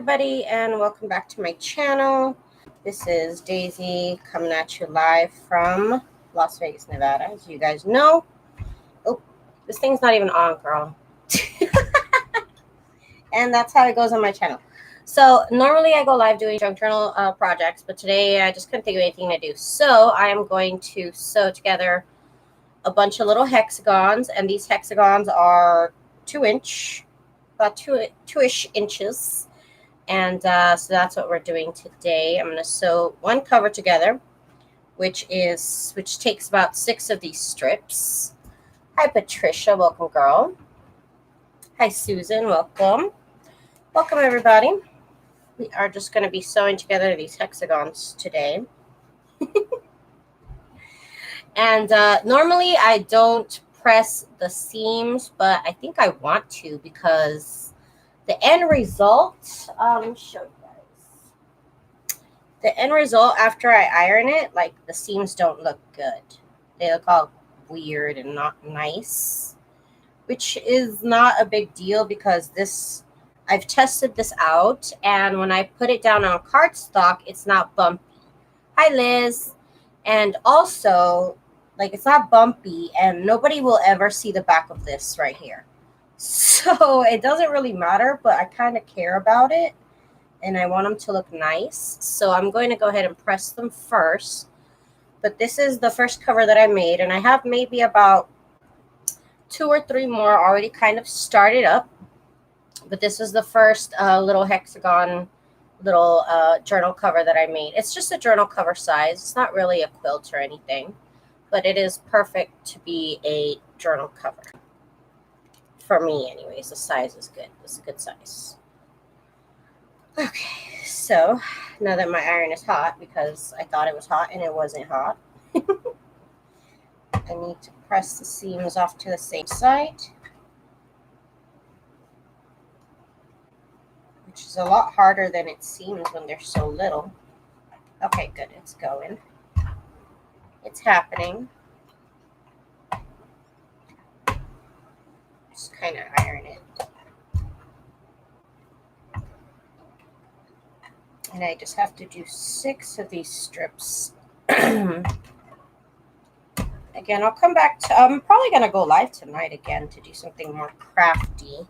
everybody, and welcome back to my channel. This is Daisy coming at you live from Las Vegas, Nevada, as you guys know. Oh, this thing's not even on, girl. And that's how it goes on my channel. So normally I go live doing junk journal projects, but today I just couldn't think of anything to do. So I am going to sew together a bunch of little hexagons, and these hexagons are 2-inch, about two-ish inches. And so that's what we're doing today. I'm going to sew one cover together, which takes about 6 of these strips. Hi, Patricia. Welcome, girl. Hi, Susan. Welcome. Welcome, everybody. We are just going to be sewing together these hexagons today. And normally I don't press the seams, but I think I want to because the end result, show you guys. The end result after I iron it, like the seams don't look good. They look all weird and not nice, which is not a big deal because I've tested this out, and when I put it down on cardstock, it's not bumpy. Hi, Liz. And also, like, it's not bumpy, and nobody will ever see the back of this right here. So it doesn't really matter, but I kind of care about it, and I want them to look nice. So I'm going to go ahead and press them first. But this is the first cover that I made, and I have maybe about 2 or 3 more already kind of started up. But this is the first little hexagon little journal cover that I made. It's just a journal cover size. It's not really a quilt or anything, but it is perfect to be a journal cover. For me, anyways, the size is good. It's a good size. Okay, so now that my iron is hot, because I thought it was hot and it wasn't hot, I need to press the seams off to the same side, which is a lot harder than it seems when they're so little. Okay, good. It's going. It's happening. Just kind of iron it. And I just have to do 6 of these strips. Again, I'll come back to, I'm probably going to go live tonight again to do something more crafty.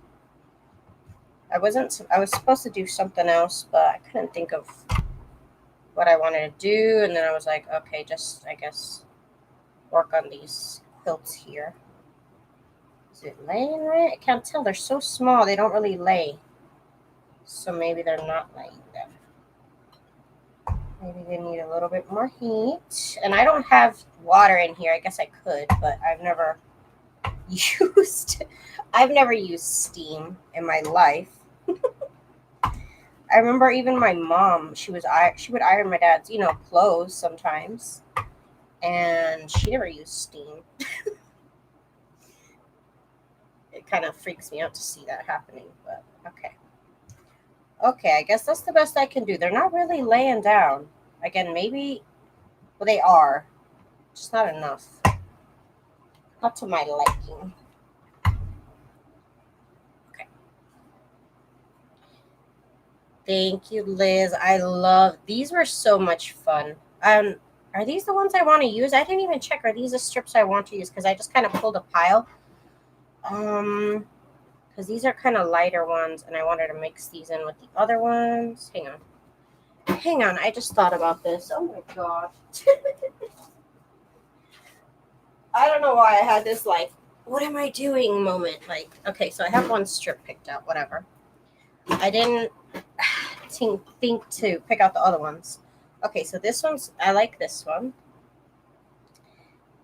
I was supposed to do something else, but I couldn't think of what I wanted to do. And then I was like, okay, just, I guess, work on these quilts here. Is it laying right? I can't tell. They're so small. They don't really lay. So maybe they're not laying them. Maybe they need a little bit more heat. And I don't have water in here. I guess I could, but I've never used steam in my life. I remember even my mom, she would iron my dad's, clothes sometimes. And she never used steam. It kind of freaks me out to see that happening, but okay. Okay, I guess that's the best I can do. They're not really laying down. Again, maybe, well, they are. Just not enough. Not to my liking. Okay. Thank you, Liz. I love, these were so much fun. Are these the ones I want to use? I didn't even check. Are these the strips I want to use? Because I just kind of pulled a pile. Because these are kind of lighter ones, and I wanted to mix these in with the other ones. Hang on, I just thought about this. Oh my god. I don't know why I had this, like, what am I doing moment. Like, okay, so I have one strip picked out, whatever. I didn't think to pick out the other ones. Okay, so this one's, I like this one.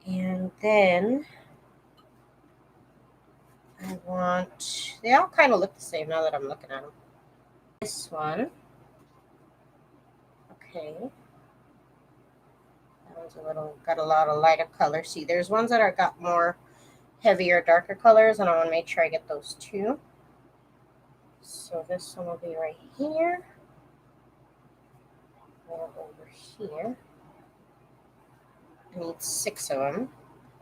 And then they all kind of look the same now that I'm looking at them. This one. Okay. That one's got a lot of lighter color. See, there's ones that got more heavier, darker colors, and I want to make sure I get those too. So this one will be right here. Over here. I need 6 of them.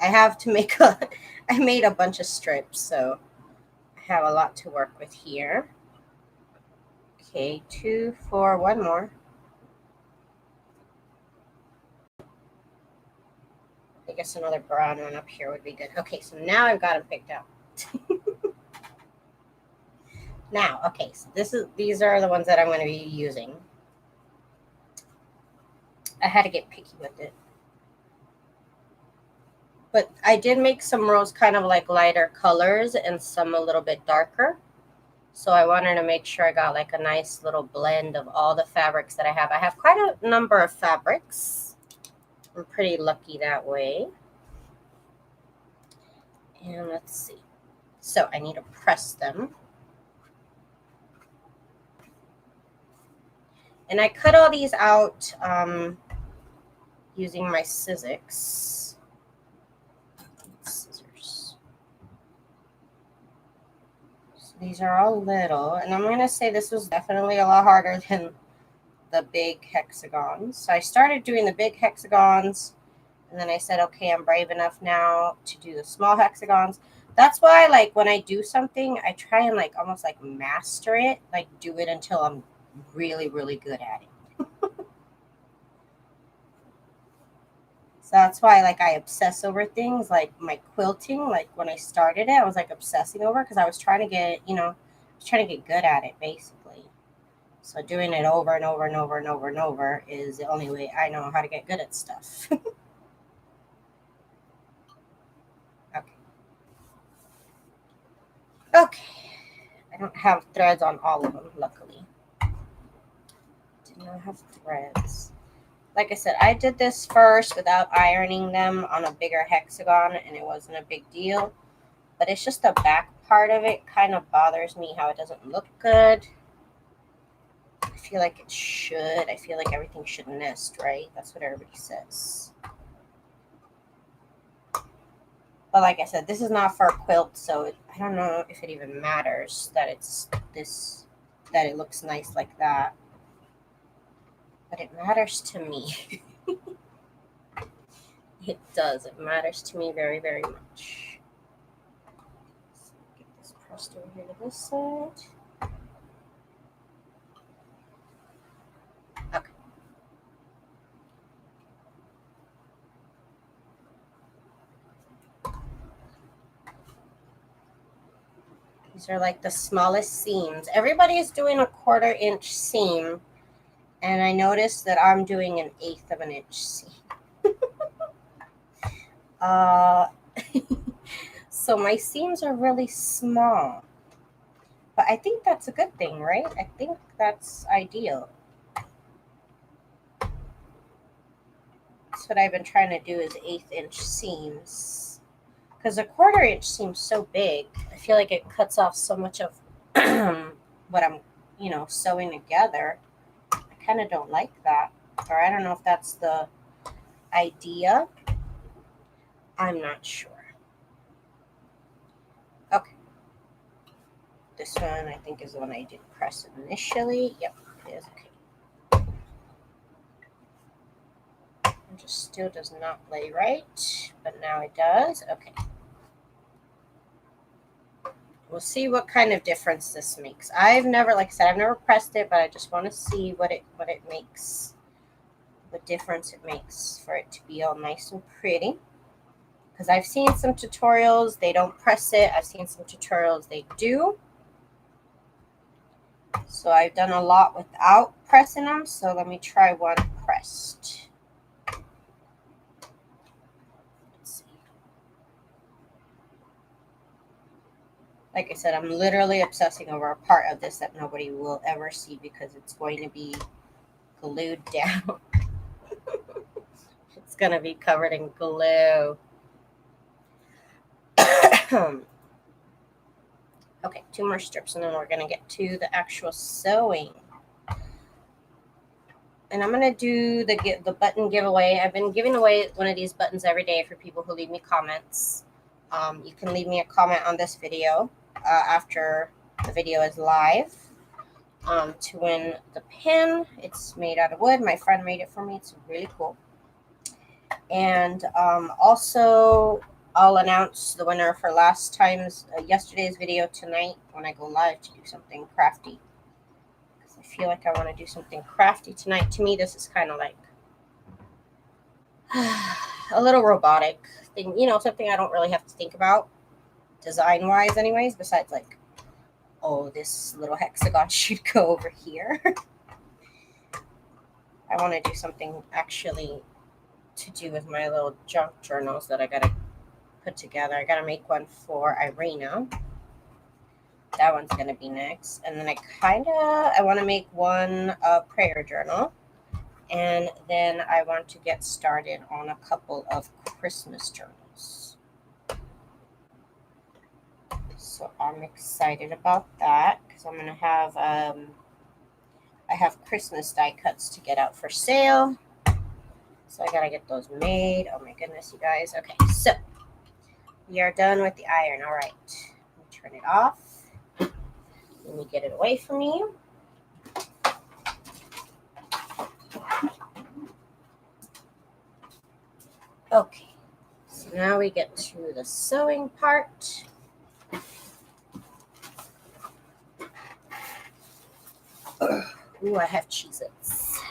I have to make I made a bunch of strips, so I have a lot to work with here. Okay, 2, 4, one more. I guess another brown one up here would be good. Okay, so now I've got them picked out. Now, okay, so these are the ones that I'm going to be using. I had to get picky with it. But I did make some rose kind of like lighter colors and some a little bit darker. So I wanted to make sure I got like a nice little blend of all the fabrics that I have. I have quite a number of fabrics. I'm pretty lucky that way. And let's see. So I need to press them. And I cut all these out using my Sizzix scissors. So these are all little. And I'm going to say this was definitely a lot harder than the big hexagons. So I started doing the big hexagons. And then I said, okay, I'm brave enough now to do the small hexagons. That's why, like, when I do something, I try and, like, almost, like, master it. Like, do it until I'm really, really good at it. So that's why, like, I obsess over things. Like, my quilting, like, when I started it, I was, like, obsessing over it because I was trying to get, you know, I was trying to get good at it, basically. So doing it over and over and over and over and over is the only way I know how to get good at stuff. Okay, I don't have threads on all of them, luckily. Do not have threads. Like I said, I did this first without ironing them on a bigger hexagon, and it wasn't a big deal. But it's just the back part of it kind of bothers me how it doesn't look good. I feel like it should. I feel like everything should nest, right? That's what everybody says. But like I said, this is not for a quilt, so I don't know if it even matters that it's this, that it looks nice like that. But it matters to me. It does. It matters to me very, very much. Let's get this pressed over here to this side. Okay. These are like the smallest seams. Everybody is doing a 1/4 inch seam, and I noticed that I'm doing an 1/8 of an inch seam. So my seams are really small, but I think that's a good thing, right? I think that's ideal. That's what I've been trying to do is 1/8 inch seams, because a 1/4 inch seems so big. I feel like it cuts off so much of what I'm, you know, sewing together. I kind of don't like that, or I don't know if that's the idea. I'm not sure. Okay. This one I think is the one I did press initially. Yep, it is. Okay. It just still does not lay right, but now it does. Okay. We'll see what kind of difference this makes. I've never, like I said, I've never pressed it, but I just want to see what it makes, what difference it makes for it to be all nice and pretty. Because I've seen some tutorials, they don't press it. I've seen some tutorials they do. So I've done a lot without pressing them. So let me try one pressed. Let's see. Like I said, I'm literally obsessing over a part of this that nobody will ever see because it's going to be glued down. It's going to be covered in glue. Okay, 2 more strips and then we're going to get to the actual sewing. And I'm going to do the button giveaway. I've been giving away one of these buttons every day for people who leave me comments. You can leave me a comment on this video after the video is live to win the pin. It's made out of wood. My friend made it for me. It's really cool. And also, I'll announce the winner for yesterday's video tonight when I go live to do something crafty. Because I feel like I want to do something crafty tonight. To me, this is kind of like a little robotic thing, you know, something I don't really have to think about design-wise anyways, besides like, oh, this little hexagon should go over here. I want to do something actually to do with my little junk journals that I got to put together. I got to make one for Irina. That one's going to be next. And then I want to make one prayer journal. And then I want to get started on a couple of Christmas journals. So I'm excited about that because I'm going to have, I have Christmas die cuts to get out for sale. So I got to get those made. Oh my goodness, you guys. Okay, so we are done with the iron. All right, let me turn it off. Let me get it away from me. Okay, so now we get to the sewing part. Ooh, I have Cheez-Its.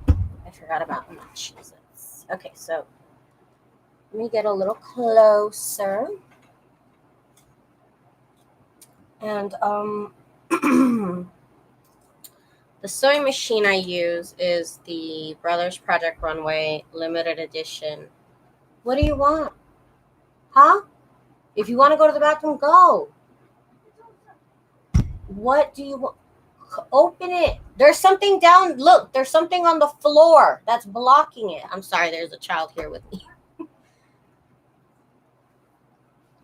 I forgot about my Cheez-Its. Okay, so let me get a little closer. And the sewing machine I use is the Brothers Project Runway Limited Edition. What do you want? Huh? If you want to go to the bathroom, go. What do you want? Open it. There's something down. Look, there's something on the floor that's blocking it. I'm sorry, there's a child here with me.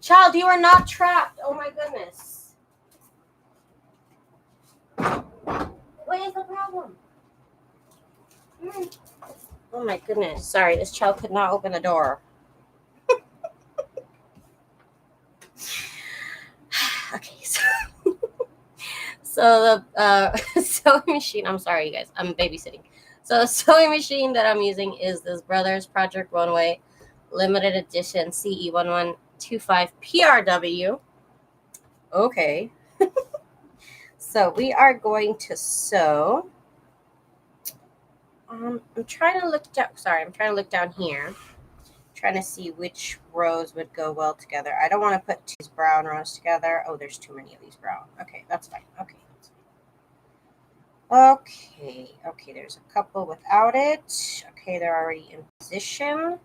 Child, you are not trapped. Oh my goodness. What is the problem? Oh my goodness. Sorry, this child could not open the door. Okay, so the sewing machine, I'm sorry, you guys, I'm babysitting. So the sewing machine that I'm using is this Brothers Project Runway Limited Edition CE1125 PRW. Okay. So we are going to sew. I'm trying to look down. Sorry, I'm trying to look down here. Trying to see which rows would go well together. I don't want to put these brown rows together. Oh, there's too many of these brown. Okay, that's fine. Okay. Okay, there's a couple without it. Okay, they're already in position.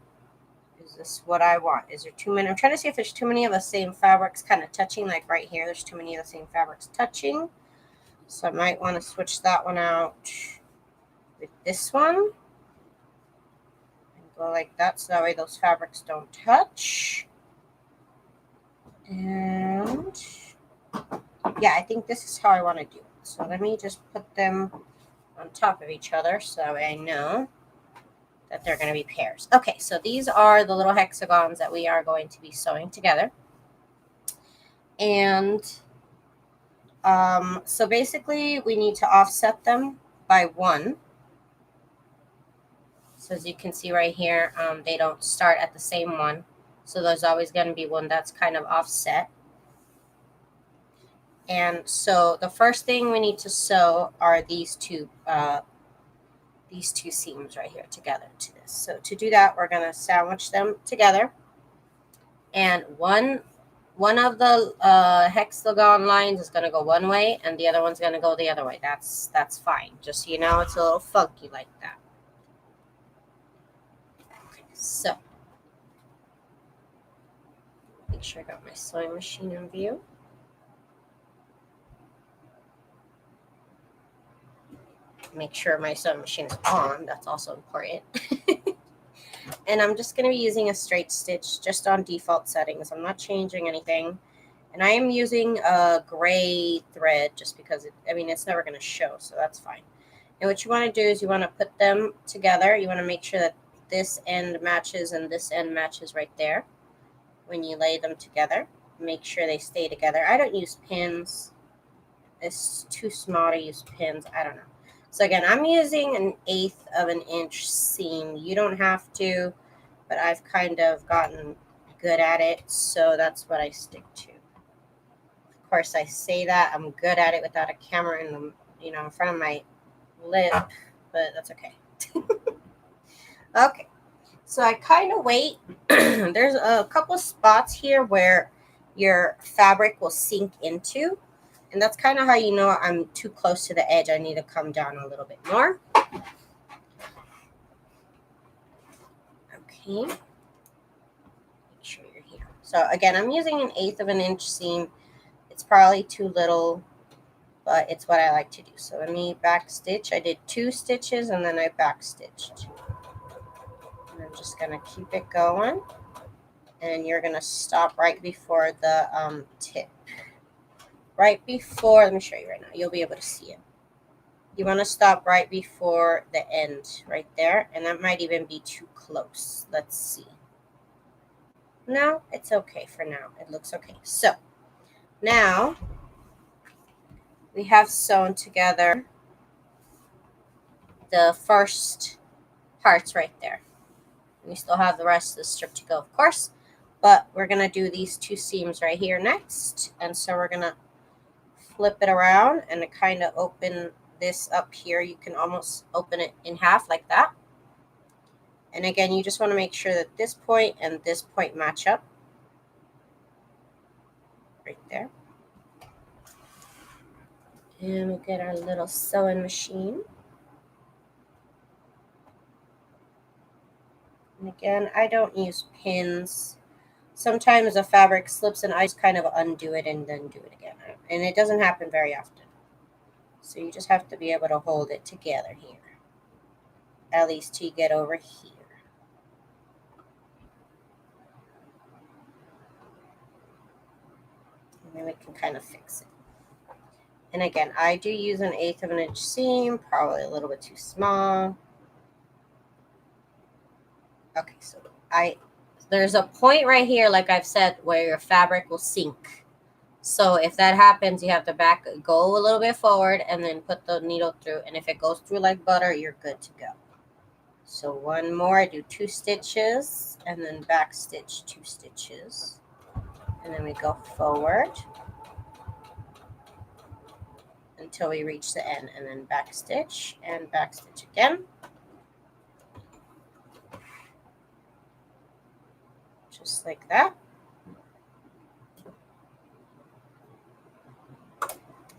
Is this what I want? Is there too many? I'm trying to see if there's too many of the same fabrics kind of touching, like right here. There's too many of the same fabrics touching. So I might want to switch that one out with this one. And go like that, so that way those fabrics don't touch. And yeah, I think this is how I want to do it. So let me just put them on top of each other so that way I know that they're going to be pairs. Okay, so these are the little hexagons that we are going to be sewing together. And so basically we need to offset them by 1. So as you can see right here, they don't start at the same one. So there's always going to be one that's kind of offset. And so the first thing we need to sew are these two seams right here together to this. So to do that, we're going to sandwich them together. And one of the hexagon lines is going to go one way, and the other one's going to go the other way. That's fine. Just so you know, it's a little funky like that. Okay, so make sure I got my sewing machine in view. Make sure my sewing machine is on. That's also important. And I'm just going to be using a straight stitch just on default settings. I'm not changing anything. And I am using a gray thread just because, it's never going to show, so that's fine. And what you want to do is you want to put them together. You want to make sure that this end matches and this end matches right there. When you lay them together, make sure they stay together. I don't use pins. It's too small to use pins. I don't know. So again, I'm using 1/8 of an inch seam. You don't have to, but I've kind of gotten good at it, so that's what I stick to. Of course, I say that I'm good at it without a camera in you know, in front of my lip, but that's okay. Okay, so I kind of wait. There's a couple of spots here where your fabric will sink into, and that's kind of how you know I'm too close to the edge. I need to come down a little bit more. Okay, make sure you're here. So again, I'm using an 1/8 of an inch seam. It's probably too little, but it's what I like to do. So let me back stitch. I did 2 stitches and then I back stitched. And I'm just gonna keep it going. And you're gonna stop right before the tip. Right before, let me show you right now. You'll be able to see it. You want to stop right before the end, right there. And that might even be too close. Let's see. No, it's okay for now. It looks okay. So now we have sewn together the first parts right there. We still have the rest of the strip to go, of course, but we're going to do these 2 seams right here next. And so we're going to flip it around and kind of open this up here. You can almost open it in half like that. And again, you just want to make sure that this point and this point match up right there. And we'll get our little sewing machine. And again, I don't use pins. Sometimes the fabric slips and I just kind of undo it and then do it again. And it doesn't happen very often. So you just have to be able to hold it together here. At least till you get over here. And then we can kind of fix it. And again, I do use an 1/8 of an inch seam, probably a little bit too small. Okay, so there's a point right here, like I've said, where your fabric will sink. So if that happens, you have to go a little bit forward and then put the needle through. And if it goes through like butter, you're good to go. So one more, I do 2 stitches and then back stitch 2 stitches. And then we go forward until we reach the end and then back stitch and back stitch again. Just like that.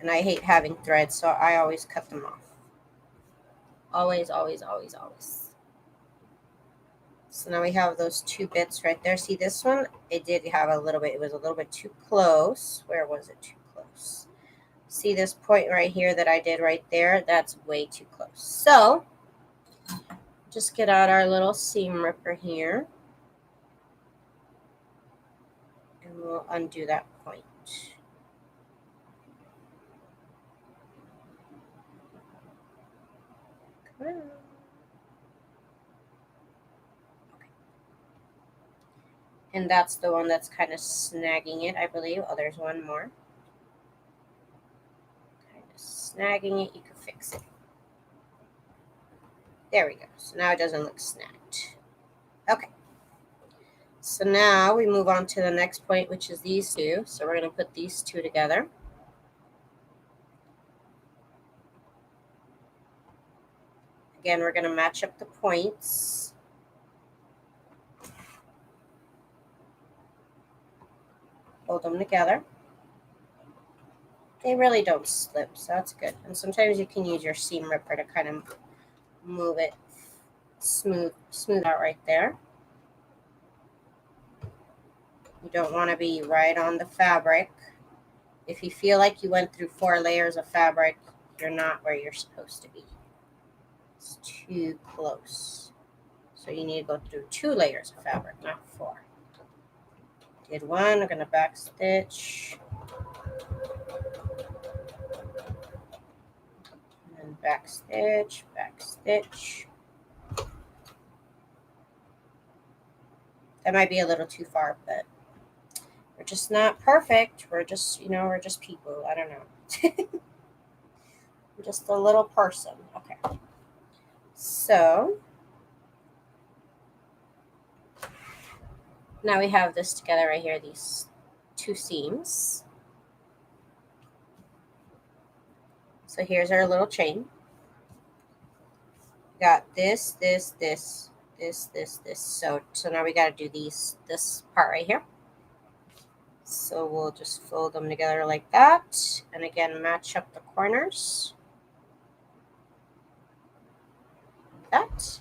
And I hate having threads, so I always cut them off. Always, always, always, always. So now we have those 2 bits right there. See this one? It did have a little bit, it was a little bit too close. Where was it too close? See this point right here that I did right there? That's way too close. So just get out our little seam ripper here. And we'll undo that point. Come on. And that's the one that's kind of snagging it, I believe. Oh, there's one more. Kind of snagging it. You can fix it. There we go. So now it doesn't look snagged. Okay. So now we move on to the next point, which is these 2. So we're going to put these 2 together. Again, we're going to match up the points. Hold them together. They really don't slip, so that's good. And sometimes you can use your seam ripper to kind of move it smooth out right there. You don't want to be right on the fabric. If you feel like you went through 4 layers of fabric, you're not where you're supposed to be. It's too close. So you need to go through 2 layers of fabric, not 4. Did 1, I'm going to back stitch. And then back stitch, back stitch. That might be a little too far, but we're just not perfect. We're just, we're just people. I don't know. I'm just a little person. Okay. So now we have this together right here, these 2 seams. So So here's our little chain. Got this. So now we got to do this part right here. So we'll just fold them together like that. And again, match up the corners. Like that.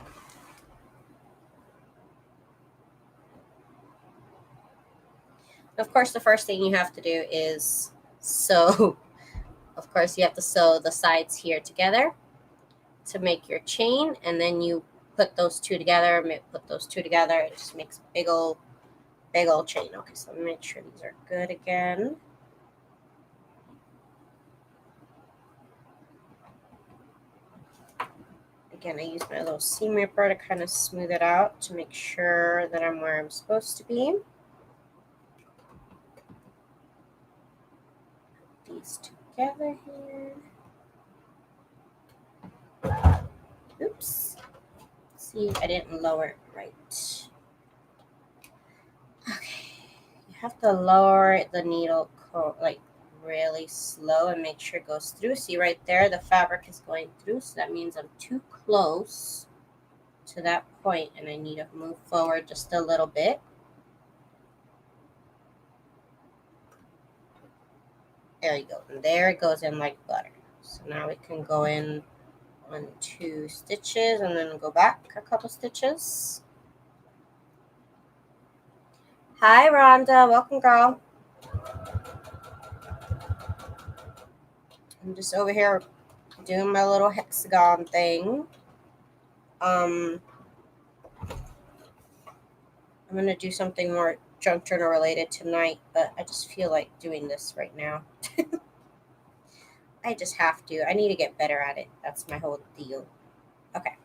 Of course, the first thing you have to do is sew. Of course, you have to sew the sides here together to make your chain, and then you put those two together. It just makes a big old chain. Okay, so let me make sure these are good again. Again, I use my little seam ripper to kind of smooth it out to make sure that I'm where I'm supposed to be. Put these together here. Oops. See, I didn't lower it right. Okay. You have to lower the needle like really slow and make sure it goes through. See right there, the fabric is going through, so that means I'm too close to that point and I need to move forward just a little bit. There you go. And there it goes in like butter. So now we can go in 1, 2 stitches and then go back a couple stitches. Hi Rhonda, welcome girl. I'm just over here doing my little hexagon thing. I'm gonna do something more junk journal related tonight, but I just feel like doing this right now. I just have to. I need to get better at it. That's my whole deal. Okay.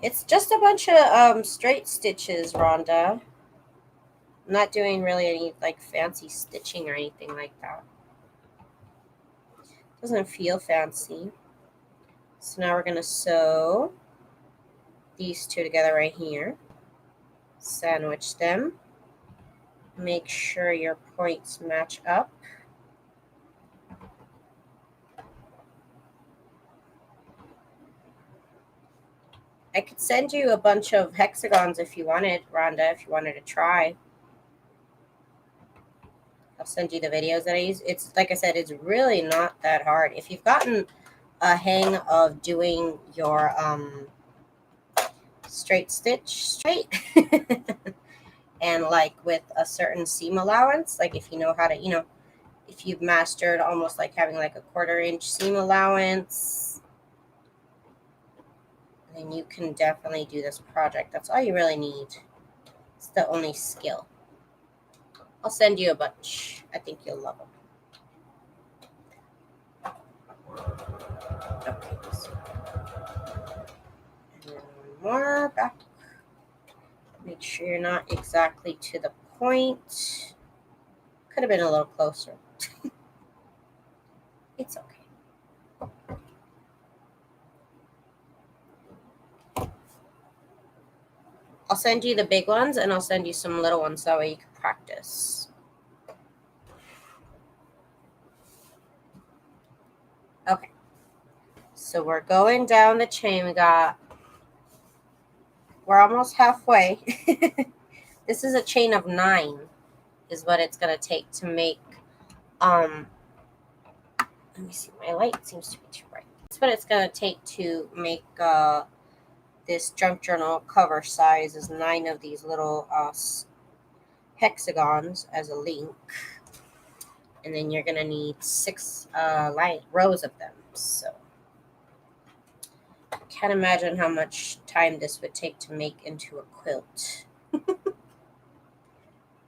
It's just a bunch of straight stitches, Rhonda. I'm not doing really any like fancy stitching or anything like that. Doesn't feel fancy. So now we're gonna sew these two together right here. Sandwich them. Make sure your points match up. I could send you a bunch of hexagons if you wanted, Rhonda, if you wanted to try. I'll send you the videos that I use. It's like I said, it's really not that hard. If you've gotten a hang of doing your straight stitch straight and like with a certain seam allowance, like if you know how to, if you've mastered almost like having like a 1/4 inch seam allowance, then you can definitely do this project. That's all you really need. It's the only skill. I'll send you a bunch. I think you'll love them. Okay. And then one more back. Make sure you're not exactly to the point. Could have been a little closer. It's okay. I'll send you the big ones and I'll send you some little ones that way you can practice. Okay. So we're going down the chain. We're almost halfway. This is a chain of 9 is what it's going to take to make, let me see, my light seems to be too bright. That's what it's going to take to make this junk journal cover size is 9 of these little hexagons as a link. And then you're going to need 6 rows of them. So I can't imagine how much time this would take to make into a quilt.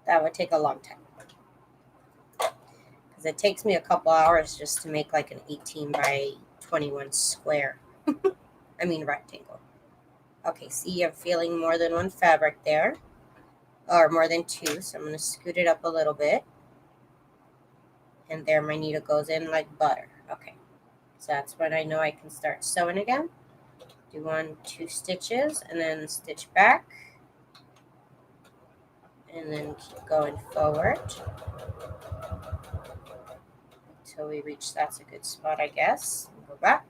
That would take a long time. Because it takes me a couple hours just to make like an 18 by 21 square. I mean rectangle. Okay, see, I'm feeling more than one fabric there. Or more than 2. So I'm going to scoot it up a little bit. And there my needle goes in like butter. Okay. So that's when I know I can start sewing again. Do 1, 2 stitches and then stitch back. And then keep going forward until we reach that's a good spot, I guess. Go back.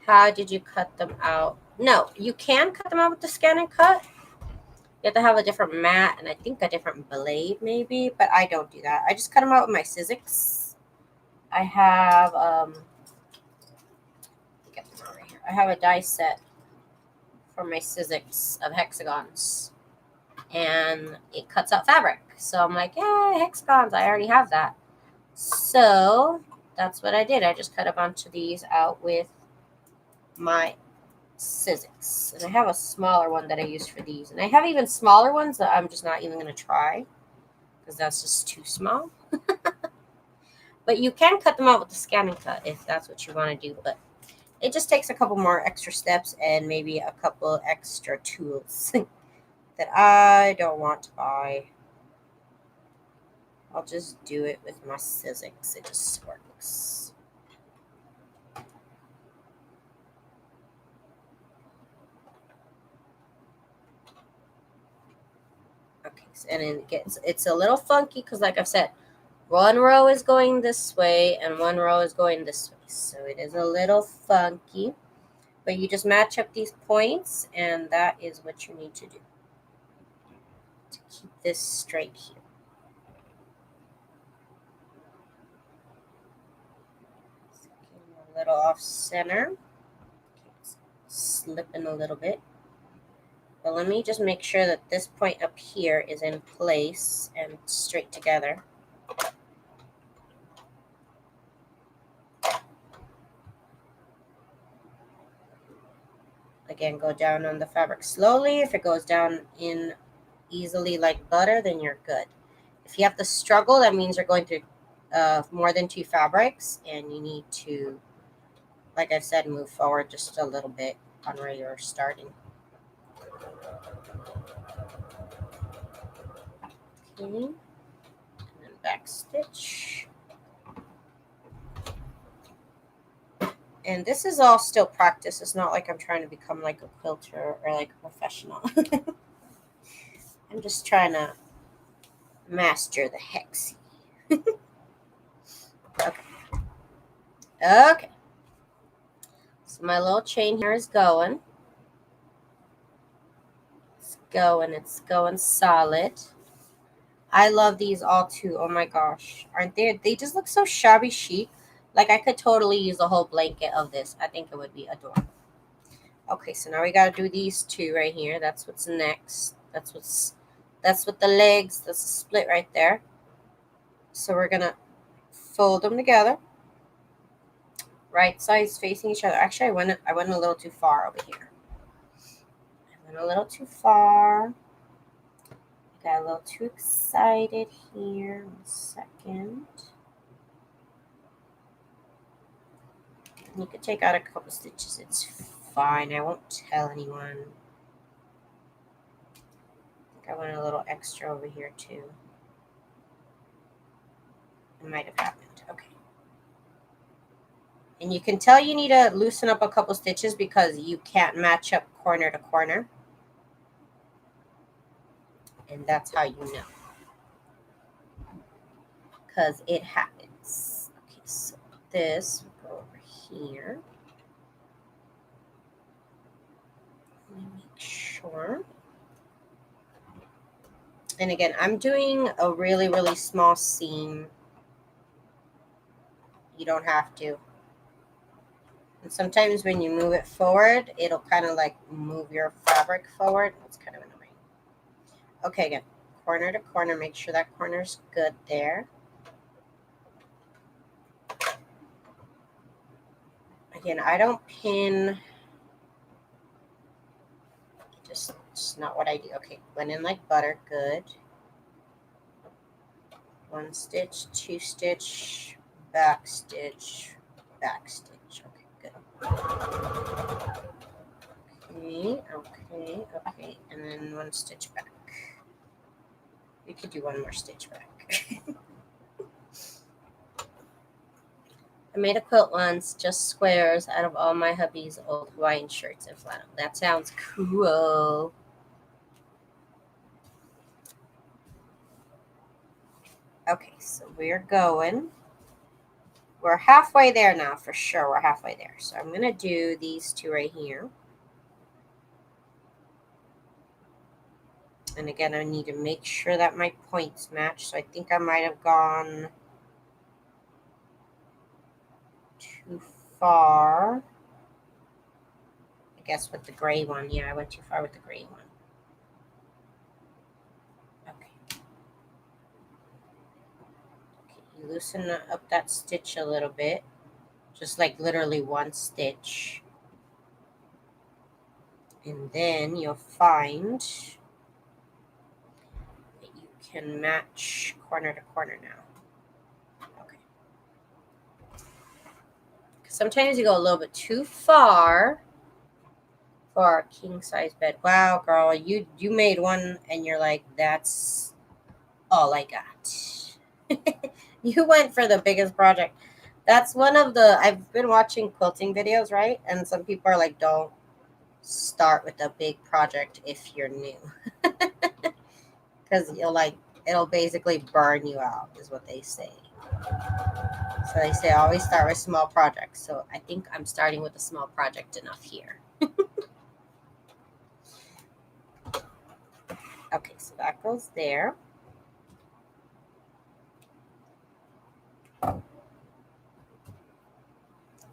How did you cut them out? No, you can cut them out with the scan and cut. You have to have a different mat and I think a different blade maybe, but I don't do that. I just cut them out with my Sizzix. I have get them over here. I have a die set for my Sizzix of Hexagons, and it cuts out fabric. So I'm like, yeah, Hexagons, I already have that. So that's what I did. I just cut a bunch of these out with my Sizzix. And I have a smaller one that I use for these. And I have even smaller ones that I'm just not even going to try because that's just too small. But you can cut them out with the scan and cut if that's what you want to do. But it just takes a couple more extra steps and maybe a couple extra tools that I don't want to buy. I'll just do it with my Sizzix. It just works. Okay, and it's a little funky because, like I've said, one row is going this way and one row is going this way. So it is a little funky. But you just match up these points, and that is what you need to do to keep this straight here. A little off center. Slipping a little bit. But let me just make sure that this point up here is in place and straight together. Again, go down on the fabric slowly. If it goes down in easily like butter, then you're good. If you have to struggle, that means you're going through more than 2 fabrics, and you need to, like I said, move forward just a little bit on where you're starting. Okay, and then back stitch. And this is all still practice. It's not like I'm trying to become like a quilter or like a professional. I'm just trying to master the hexy. Okay. Okay. So my little chain here is going. It's going solid. I love these all too. Oh my gosh. Aren't they? They just look so shabby chic. Like I could totally use a whole blanket of this. I think it would be adorable. Okay, so now we gotta do these two right here. That's what's next. That's what the legs, that's a split right there. So we're gonna fold them together. Right sides facing each other. Actually, I went a little too far over here. I went a little too far. I got a little too excited here. 1 second. You could take out a couple stitches. It's fine. I won't tell anyone. I think I went a little extra over here too. It might have happened. Okay. And you can tell you need to loosen up a couple stitches because you can't match up corner to corner. And that's how you know. Because it happens. Okay, so this will go over here. Let me make sure. And again, I'm doing a really, really small seam. You don't have to. And sometimes when you move it forward, it'll kind of like move your fabric forward. It's kind of annoying. Okay, again, corner to corner. Make sure that corner's good there. Again, I don't pin. Just not what I do. Okay, went in like butter. Good. 1 stitch, 2 stitch, back stitch, back stitch. Okay, good. Okay. And then 1 stitch back. We could do 1 more stitch back. I made a quilt once, just squares, out of all my hubby's old Hawaiian shirts and flannel. That sounds cool. Okay, so we're going. We're halfway there now, for sure. We're halfway there. So I'm going to do these two right here. And again, I need to make sure that my points match. So I think I might have gone too far. I guess with the gray one. Yeah, I went too far with the gray one. Okay. Okay, you loosen up that stitch a little bit. Just like literally one stitch. And then you'll find that you can match corner to corner now. Okay. Sometimes you go a little bit too far for our king size bed. Wow, girl, you made one and you're like, that's all I got. You went for the biggest project. That's one of the, I've been watching quilting videos, right? And some people are like, don't start with a big project if you're new. Because it'll basically burn you out, is what they say. So they say always start with small projects. So I think I'm starting with a small project enough here. Okay, so that goes there.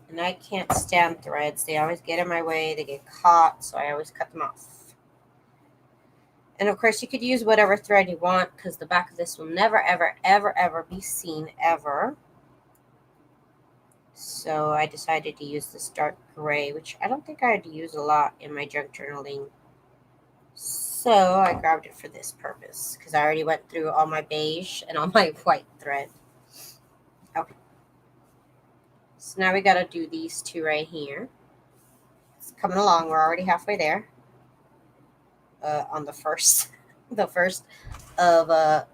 And I can't stand threads. They always get in my way. They get caught, so I always cut them off. And of course, you could use whatever thread you want because the back of this will never, ever, ever, ever be seen ever. So I decided to use this dark gray, which I don't think I had to use a lot in my junk journaling. So I grabbed it for this purpose because I already went through all my beige and all my white thread. Okay. So now we got to do these two right here. It's coming along. We're already halfway there. On the first, the first of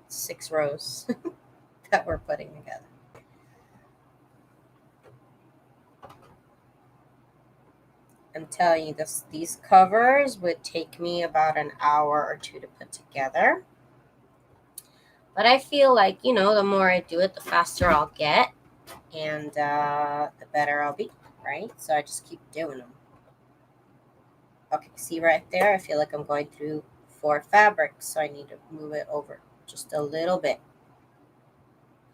6 rows that we're putting together. I'm telling you, these covers would take me about an hour or two to put together. But I feel like, you know, the more I do it, the faster I'll get. And the better I'll be, right? So I just keep doing them. Okay, see right there? I feel like I'm going through 4 fabrics. So I need to move it over just a little bit.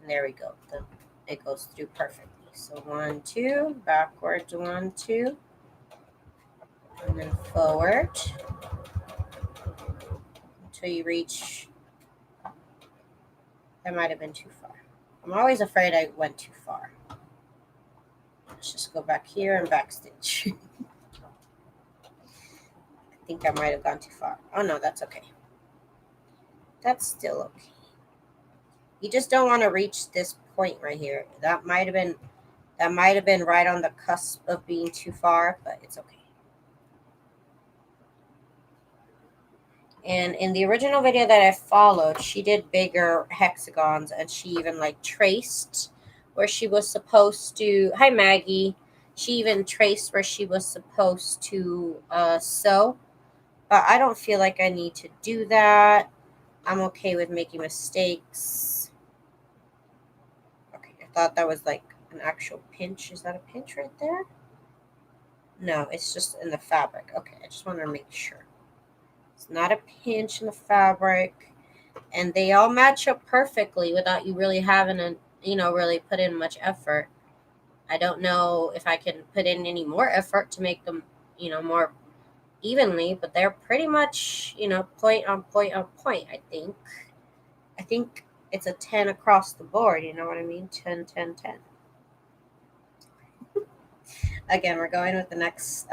And there we go. It goes through perfectly. So 1, 2, backwards 1, 2. And then forward until you reach. That might have been too far. I'm always afraid I went too far. Let's just go back here and backstitch. I think I might have gone too far. Oh no, that's okay. That's still okay. You just don't want to reach this point right here. That might have been right on the cusp of being too far, but it's okay. And in the original video that I followed, she did bigger hexagons and she even like traced where she was supposed to. Hi, Maggie. She even traced where she was supposed to sew. But I don't feel like I need to do that. I'm okay with making mistakes. Okay, I thought that was like an actual pinch. Is that a pinch right there? No, it's just in the fabric. Okay, I just want to make sure. It's not a pinch in the fabric. And they all match up perfectly without you really having to, really put in much effort. I don't know if I can put in any more effort to make them, more evenly, but they're pretty much, point on point on point, I think. I think it's a 10 across the board, you know what I mean? 10, 10, 10. Again, we're going with the next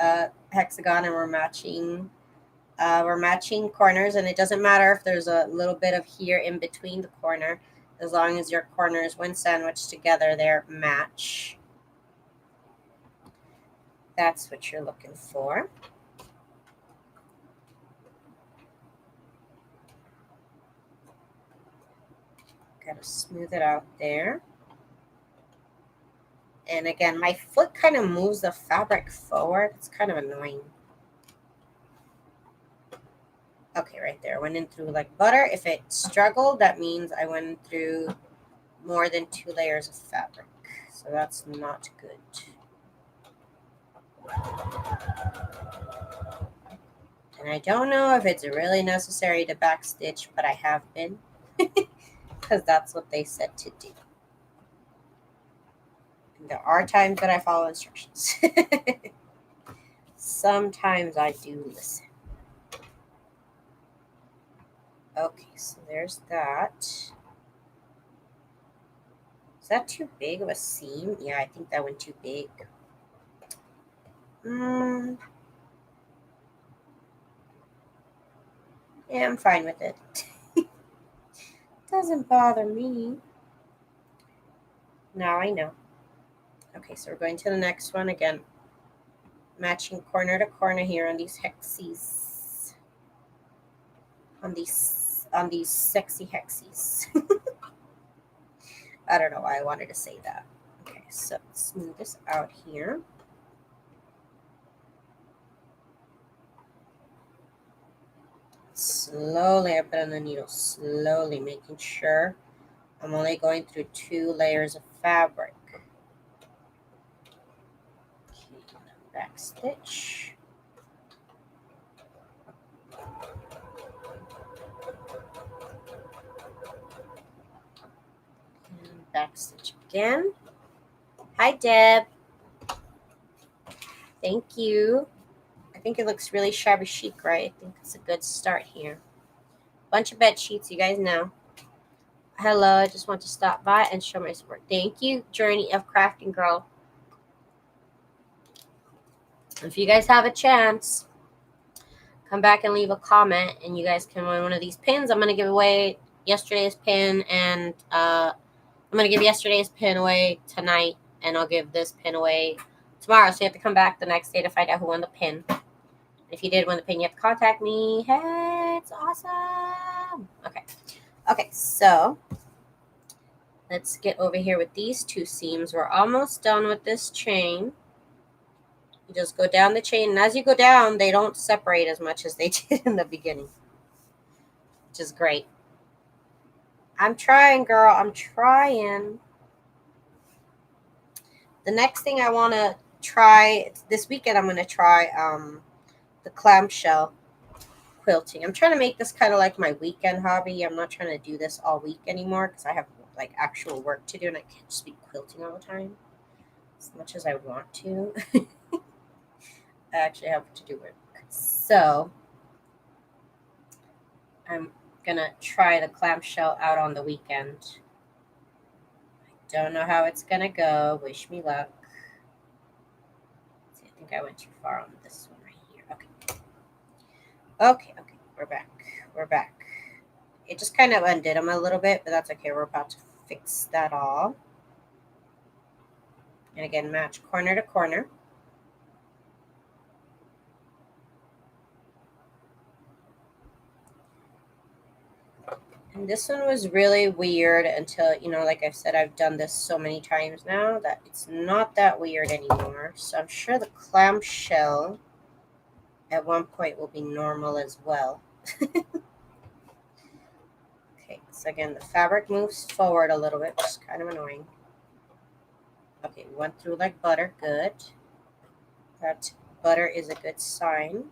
hexagon and we're matching corners, and it doesn't matter if there's a little bit of here in between the corner, as long as your corners, when sandwiched together, they're match. That's what you're looking for. Got to smooth it out there. And again, my foot kind of moves the fabric forward. It's kind of annoying. Okay, right there. I went in through like butter. If it struggled, that means I went through more than 2 layers of fabric. So that's not good. And I don't know if it's really necessary to backstitch, but I have been. Because that's what they said to do. And there are times that I follow instructions. Sometimes I do listen. Okay, so there's that. Is that too big of a seam? Yeah, I think that went too big. Yeah, I'm fine with it. Doesn't bother me. Now I know. Okay, so we're going to the next one again. Matching corner to corner here on these hexies. On these sexy hexies. I don't know why I wanted to say that. Okay, so smooth this out here. Slowly I put on the needle, slowly making sure I'm only going through 2 layers of fabric. Okay, back stitch. And back stitch again. Hi, Deb. Thank you. I think it looks really shabby chic, right? I think it's a good start here. Bunch of bed sheets, you guys know. Hello, I just want to stop by and show my support. Thank you, Journey of Crafting Girl. If you guys have a chance, come back and leave a comment, and you guys can win one of these pins. I'm going to give away yesterday's pin, and I'm going to give yesterday's pin away tonight, and I'll give this pin away tomorrow. So you have to come back the next day to find out who won the pin. If you did win the pin, you have to contact me. Hey, it's awesome. Okay, so let's get over here with these 2 seams. We're almost done with this chain. You just go down the chain, and as you go down, they don't separate as much as they did in the beginning, which is great. I'm trying, girl. I'm trying. The next thing I want to try this weekend, I'm going to try the clamshell quilting. I'm trying to make this kind of like my weekend hobby. I'm not trying to do this all week anymore because I have like actual work to do, and I can't just be quilting all the time as much as I want to. I actually have to do work. So I'm going to try the clamshell out on the weekend. I don't know how it's going to go. Wish me luck. See, I think I went too far on this one right here. Okay. We're back. It just kind of undid them a little bit, but that's okay. We're about to fix that all. And again, match corner to corner. And this one was really weird until, like I've said, I've done this so many times now that it's not that weird anymore. So I'm sure the clamshell at one point will be normal as well. Okay, so again, the fabric moves forward a little bit, which is kind of annoying. Okay, we went through like butter. Good. That butter is a good sign.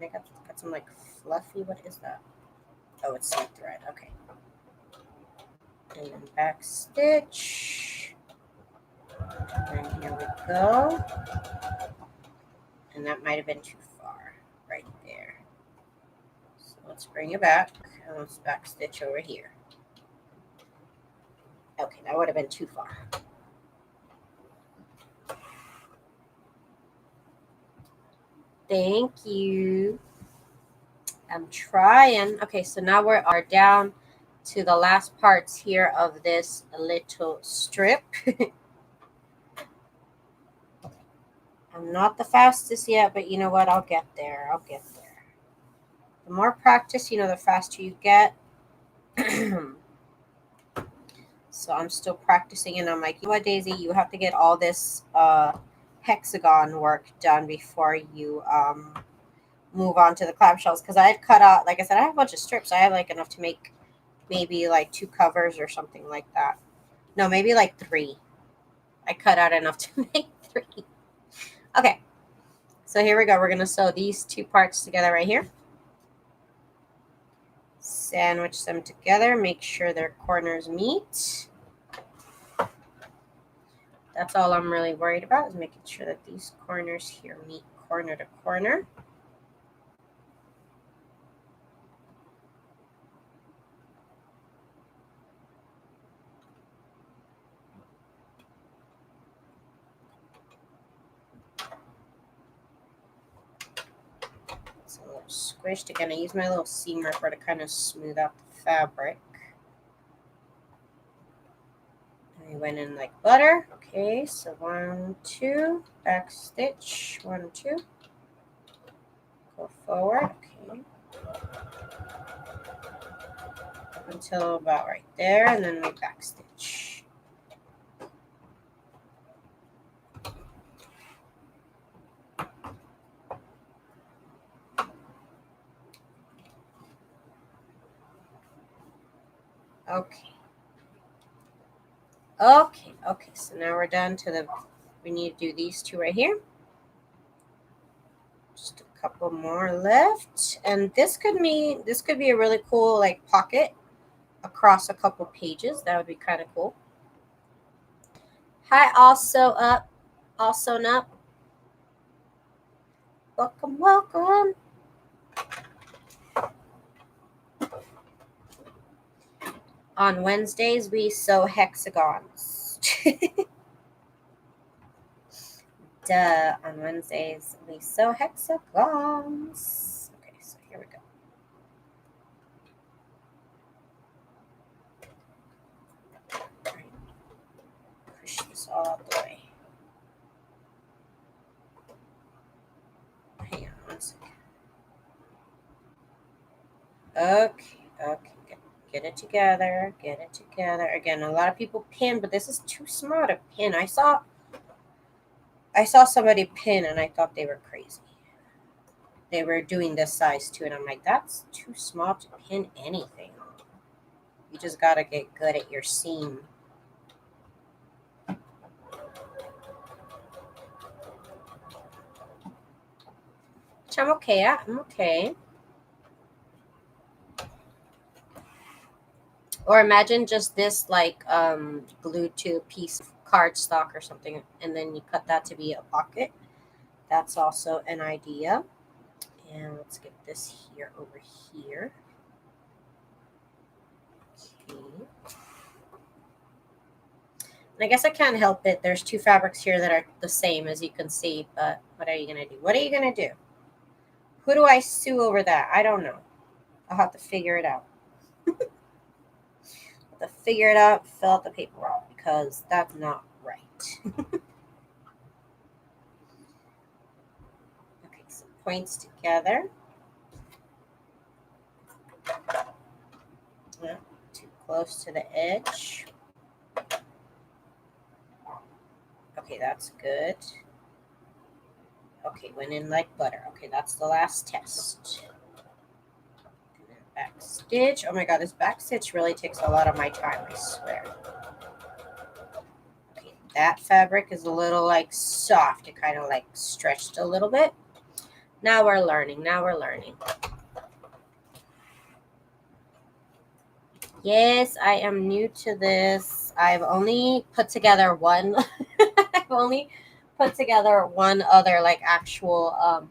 And I got some like fluffy, what is that? Oh, it's some thread. Okay. And then back stitch. And then here we go. And that might have been too far right there. So let's bring it back and let's back stitch over here. Okay, that would have been too far. Thank you. I'm trying. Okay, so now we are down to the last parts here of this little strip. I'm not the fastest yet, but you know what? I'll get there. The more practice, the faster you get. So I'm still practicing, and I'm like, you know what, Daisy, you have to get all this hexagon work done before you move on to the clamshells, because I had cut out, like I said, I have a bunch of strips. I have like enough to make maybe like 2 covers or something like that. No, maybe like 3. I cut out enough to make 3. Okay, so here we go. We're going to sew these 2 parts together right here. Sandwich them together. Make sure their corners meet. That's all I'm really worried about, is making sure that these corners here meet corner to corner. It's a little squished. Again, I use my little seam ripper to kind of smooth out the fabric. And I went in like butter. Okay, so 1, 2, back stitch, 1, 2. Go forward. Okay. Up until about right there, and then we back stitch. Okay. Okay, so now we're done to we need to do these 2 right here. Just a couple more left. And this could be a really cool like pocket across a couple pages. That would be kind of cool. Hi, also up. Welcome. On Wednesdays, we sew hexagons. Duh. On Wednesdays, we sew hexagons. Okay, so here we go. Right. Push this all out the way. Hang on 1 second. Okay. Get it together. Again, a lot of people pin, but this is too small to pin. I saw somebody pin, and I thought they were crazy. They were doing this size too, and I'm like, that's too small to pin anything. You just gotta get good at your seam. Which I'm okay at. I'm okay. Or imagine just this like glued to a piece of cardstock or something, and then you cut that to be a pocket. That's also an idea. And let's get this here over here. Okay. And I guess I can't help it. There's 2 fabrics here that are the same, as you can see, but what are you going to do? What are you going to do? Who do I sue over that? I don't know. I'll have to figure it out. Fill out the paperwork, because that's not right. Okay, so points together. Not too close to the edge. Okay, that's good. Okay, went in like butter. Okay, that's the last test. And then back stitch. Oh my god, this back stitch really takes a lot of my time, I swear. Okay, that fabric is a little like soft. It kind of like stretched a little bit. Now we're learning. Yes, I am new to this. I've only put together one. I've only put together one other like actual.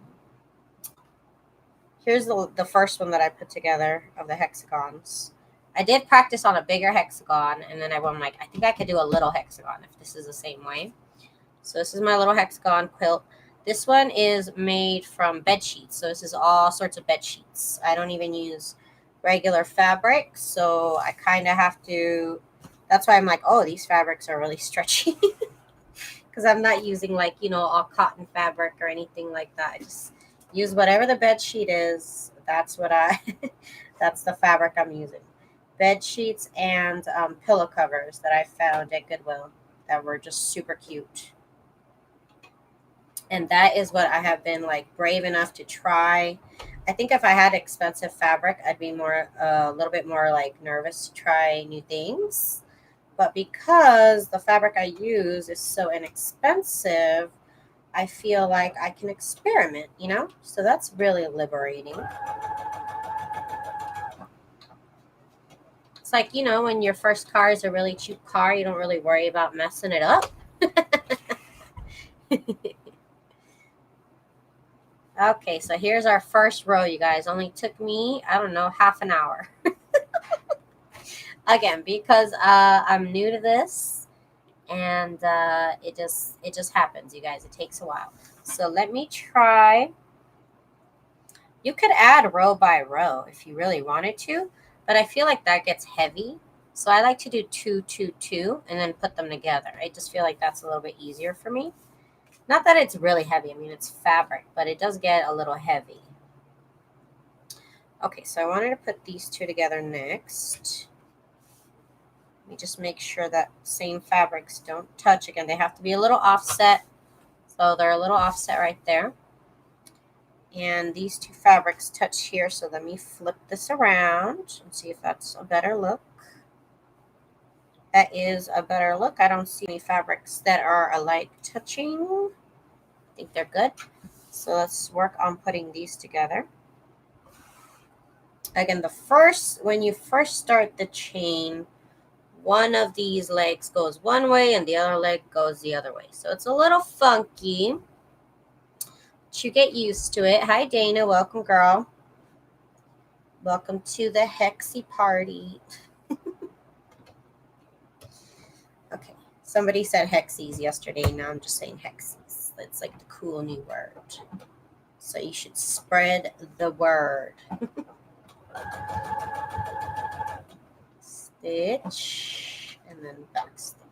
Here's the first one that I put together of the hexagons. I did practice on a bigger hexagon, and then I'm like, I think I could do a little hexagon if this is the same way. So this is my little hexagon quilt. This one is made from bed sheets. So this is all sorts of bed sheets. I don't even use regular fabric, so I kind of have to. That's why I'm like, oh, these fabrics are really stretchy, because I'm not using like, all cotton fabric or anything like that. I just use whatever the bed sheet is. That's what that's the fabric I'm using. bed sheets and pillow covers that I found at Goodwill that were just super cute. And that is what I have been like brave enough to try. I think if I had expensive fabric, I'd be more a little bit more like nervous to try new things. But because the fabric I use is so inexpensive, I feel like I can experiment, you know? So that's really liberating. It's like, you know, when your first car is a really cheap car, you don't really worry about messing it up. Okay, so here's our first row, you guys. Only took me, I don't know, half an hour. Again, because I'm new to this, and it just happens, you guys. It takes a while. So let me try. You could add row by row if you really wanted to, but I feel like that gets heavy. So I like to do 2, 2, 2, and then put them together. I just feel like that's a little bit easier for me. Not that it's really heavy. I mean, it's fabric, but it does get a little heavy. Okay, so I wanted to put these two together next. Let me just make sure that same fabrics don't touch. Again, they have to be a little offset. So they're a little offset right there. And these two fabrics touch here. So let me flip this around and see if that's a better look. That is a better look. I don't see any fabrics that are alike touching. I think they're good. So let's work on putting these together. Again, when you first start the chain, one of these legs goes one way and the other leg goes the other way. So it's a little funky, but you get used to it. Hi, Dana. Welcome, girl. Welcome to the Hexy party. Okay. Somebody said hexies yesterday. Now I'm just saying hexies. That's like the cool new word. So you should spread the word. Stitch and then back stitch.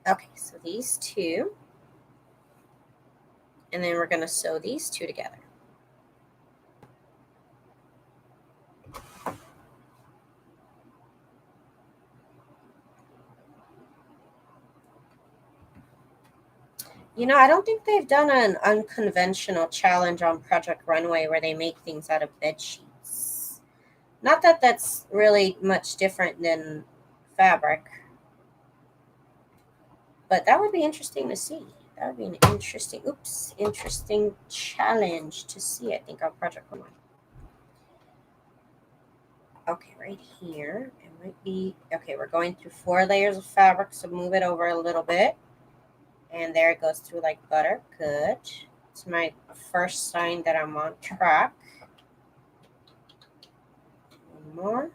Okay, so these two, and then we're going to sew these two together. You know, I don't think they've done an unconventional challenge on Project Runway where they make things out of bed sheets. Not that that's really much different than fabric, but that would be interesting to see. That would be an interesting challenge to see, I think, on Project Runway. Okay, right here, it might be, okay, we're going through 4 layers of fabric, so move it over a little bit. And there it goes through like butter. Good. It's my first sign that I'm on track. One more.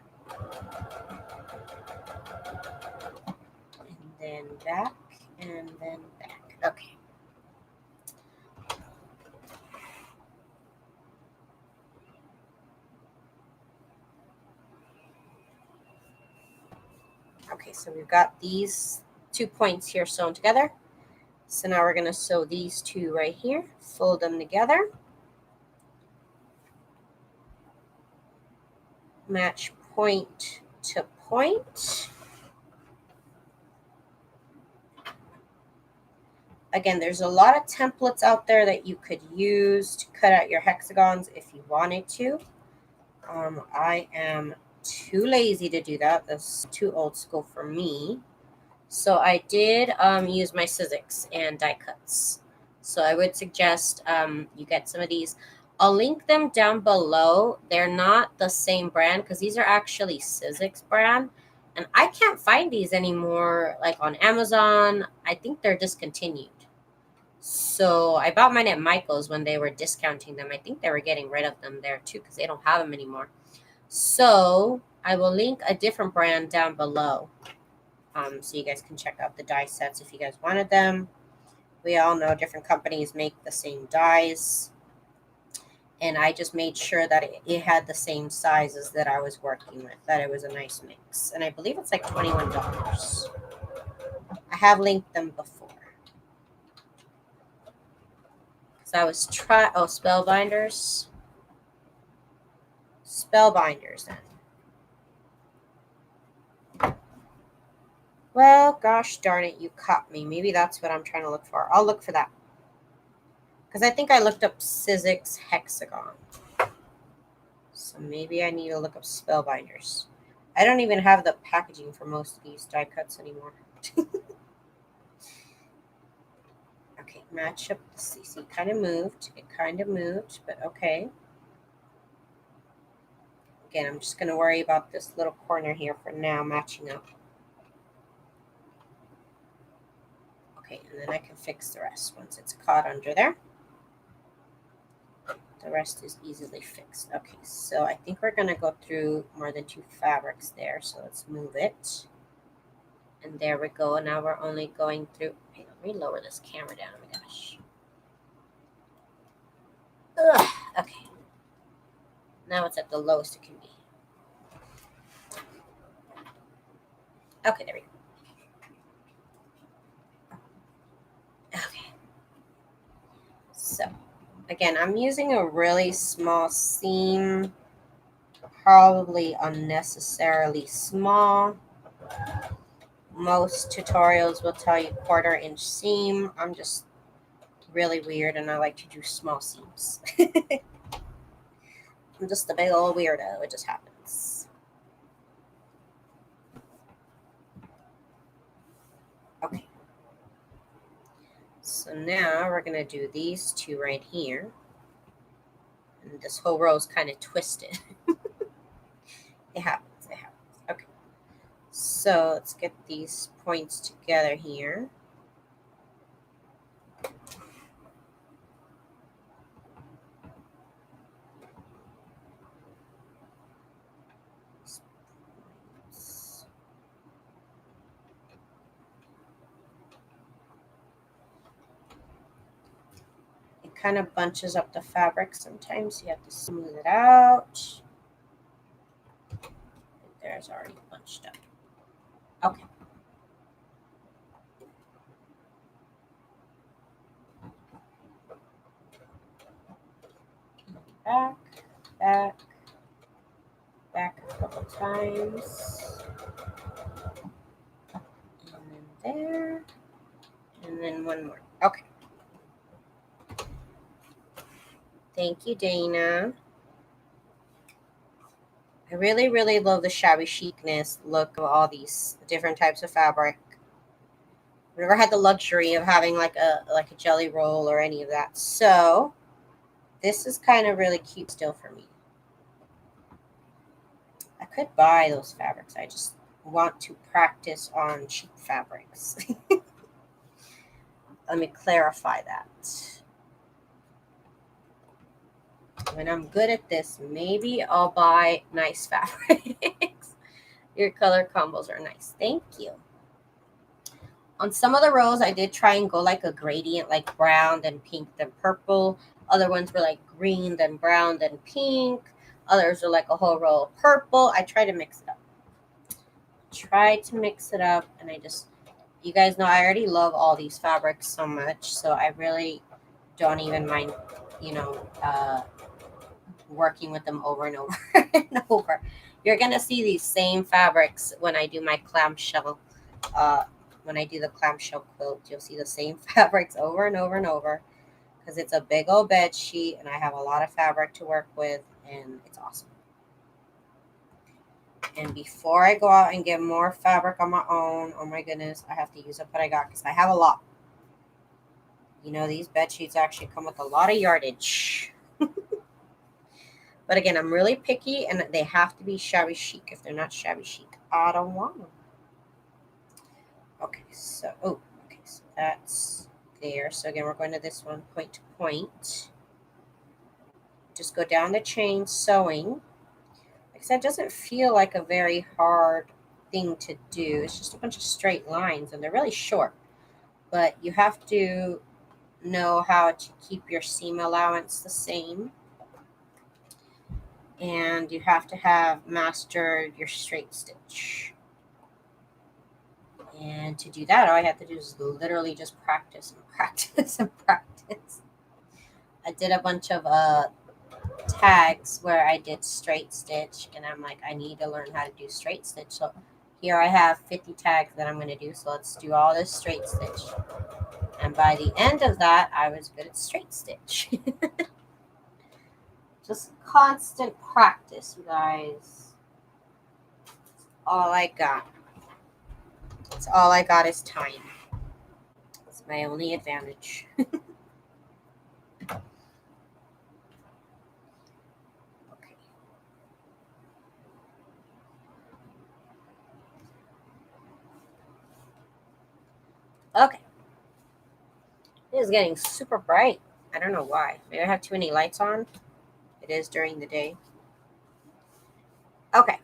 And then back, and then back. Okay. Okay, so we've got these 2 points here sewn together. So now we're going to sew these two right here, fold them together. Match point to point. Again, there's a lot of templates out there that you could use to cut out your hexagons if you wanted to. I am too lazy to do that. That's too old school for me. So I did use my Sizzix and die cuts. So I would suggest you get some of these. I'll link them down below. They're not the same brand because these are actually Sizzix brand. And I can't find these anymore like on Amazon. I think they're discontinued. So I bought mine at Michael's when they were discounting them. I think they were getting rid of them there too because they don't have them anymore. So I will link a different brand down below. So you guys can check out the die sets if you guys wanted them. We all know different companies make the same dies. And I just made sure that it had the same sizes that I was working with, that it was a nice mix. And I believe it's like $21. I have linked them before. So I was Spellbinders. Spellbinders then. Well, gosh darn it, you caught me. Maybe that's what I'm trying to look for. I'll look for that. Because I think I looked up Sizzix Hexagon. So maybe I need to look up Spellbinders. I don't even have the packaging for most of these die cuts anymore. Okay, match up the CC. Kind of moved. It kind of moved, but okay. Again, I'm just going to worry about this little corner here for now, matching up. Okay, and then I can fix the rest once it's caught under there. The rest is easily fixed. Okay, so I think we're going to go through more than 2 fabrics there. So let's move it. And there we go. Now we're only going through. Hey, let me lower this camera down. Oh my gosh. Ugh, okay. Now it's at the lowest it can be. Okay, there we go. Okay. So, again, I'm using a really small seam. Probably unnecessarily small. Most tutorials will tell you 1/4 inch seam. I'm just really weird and I like to do small seams. I'm just a big old weirdo. It just happens. Okay. So now we're going to do these 2 right here. And this whole row is kind of twisted. It happens. It happens. Okay. So let's get these points together here. It kind of bunches up the fabric sometimes. You have to smooth it out. There's already bunched up. Okay. Back, back, back a couple times. And then there. And then one more. Okay. Thank you, Dana. I really, really love the shabby chicness look of all these different types of fabric. I've never had the luxury of having like a jelly roll or any of that. So this is kind of really cute still for me. I could buy those fabrics. I just want to practice on cheap fabrics. Let me clarify that. When I'm good at this, maybe I'll buy nice fabrics. Your color combos are nice. Thank you. On some of the rows, I did try and go like a gradient, like brown, then pink, then purple. Other ones were like green, then brown, then pink. Others are like a whole row of purple. I try to mix it up. And I just, you guys know I already love all these fabrics so much, so I really don't even mind, working with them over and over and over. You're gonna see these same fabrics when I do my clamshell. When I do the clamshell quilt, you'll see the same fabrics over and over and over because it's a big old bed sheet and I have a lot of fabric to work with and it's awesome. And before I go out and get more fabric on my own, oh my goodness, I have to use up what I got because I have a lot. You know, these bed sheets actually come with a lot of yardage. But again, I'm really picky and they have to be shabby chic. If they're not shabby chic, I don't want them. Okay, so that's there. So again, we're going to this one point to point. Just go down the chain sewing. Like I said, it doesn't feel like a very hard thing to do. It's just a bunch of straight lines and they're really short. But you have to know how to keep your seam allowance the same. And you have to have mastered your straight stitch. And to do that, all I have to do is literally just practice and practice and practice. I did a bunch of tags where I did straight stitch, and I'm like, I need to learn how to do straight stitch. So here I have 50 tags that I'm going to do. So let's do all this straight stitch. And by the end of that, I was good at straight stitch. Just constant practice, you guys. That's all I got. That's all I got is time. That's my only advantage. Okay. It is getting super bright. I don't know why. Maybe I have too many lights on. It is during the day. Okay.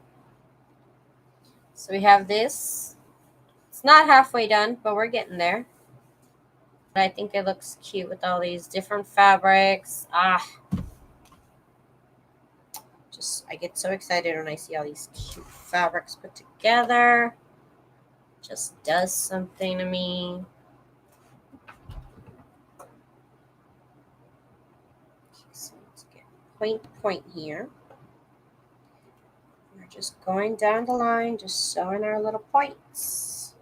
So we have this. It's not halfway done, but we're getting there. I think it looks cute with all these different fabrics. I get so excited when I see all these cute fabrics put together. Just does something to me. So let's get point here. We're just going down the line, just sewing our little points.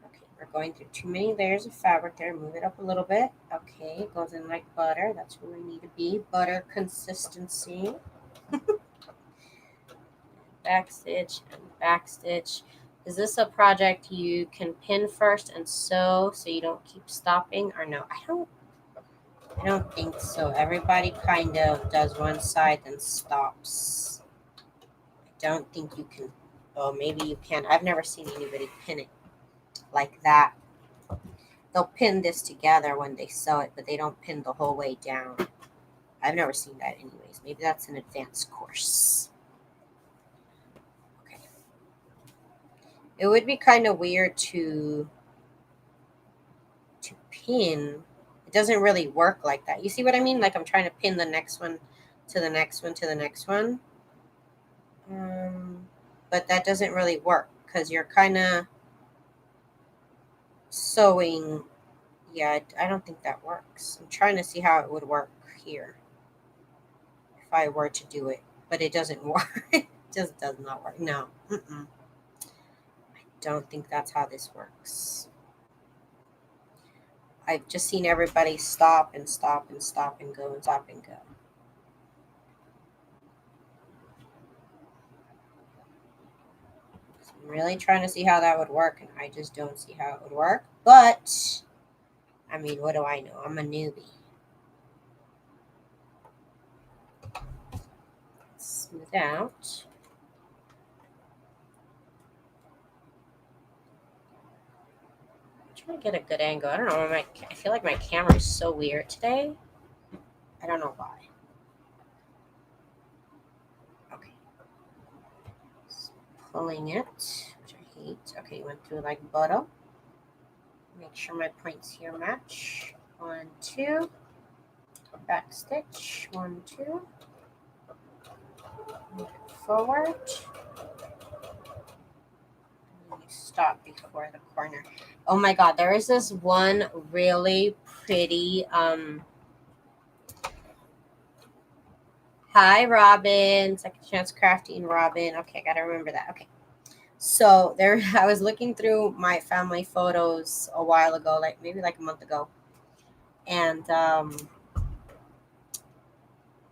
Okay, we're going through too many layers of fabric there. Move it up a little bit. Okay, it goes in like butter. That's where we need to be. Butter consistency. Backstitch and backstitch. Is this a project you can pin first and sew so you don't keep stopping, or no? I don't think so. Everybody kind of does one side and stops. I don't think you can. Oh, maybe you can. I've never seen anybody pin it like that. They'll pin this together when they sew it, but they don't pin the whole way down. I've never seen that anyways. Maybe that's an advanced course. Okay. It would be kind of weird to pin. It doesn't really work like that. You see what I mean? Like I'm trying to pin the next one to the next one to the next one. But that doesn't really work because you're kind of sewing. Yeah, I don't think that works. I'm trying to see how it would work here if I were to do it, but it doesn't work. It just does not work. No. I don't think that's how this works. I've just seen everybody stop and stop and stop and go and stop and go. I'm really trying to see how that would work, and I just don't see how it would work. But, I mean, what do I know? I'm a newbie. Smooth out. I'm trying to get a good angle. I don't know. I feel like my camera is so weird today. I don't know why. Okay. Just pulling it, which I hate. Okay, went through like butter. Make sure my points here match. 1, 2. Back stitch. 1, 2. Move it forward. And you stop before the corner. Oh my god, there is this one really pretty hi Robin, Second Chance Crafting Robin. Okay, I gotta remember that. Okay. So there I was looking through my family photos a while ago, maybe a month ago. And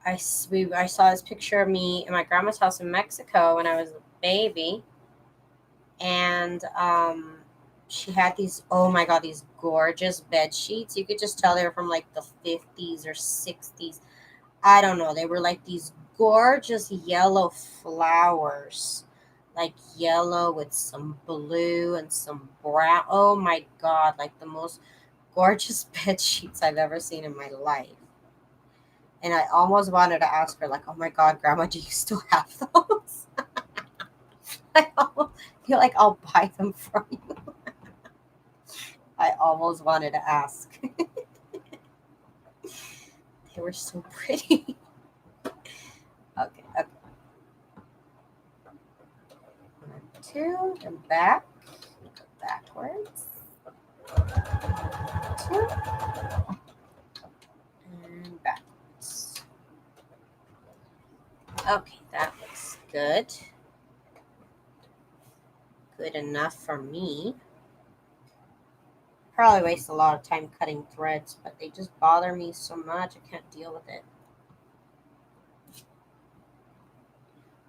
I saw this picture of me in my grandma's house in Mexico when I was a baby. And she had these, oh my god, these gorgeous bed sheets. You could just tell they were from like the 50s or 60s. I don't know. They were like these gorgeous yellow flowers, like yellow with some blue and some brown. Oh my god, like the most gorgeous bed sheets I've ever seen in my life. And I almost wanted to ask her, like, oh my god, Grandma, do you still have those? I almost feel like I'll buy them from you. I almost wanted to ask. They were so pretty. 2, and back, go backwards, 2, and backwards. Okay, that looks good. Good enough for me. Probably waste a lot of time cutting threads, but they just bother me so much I can't deal with it.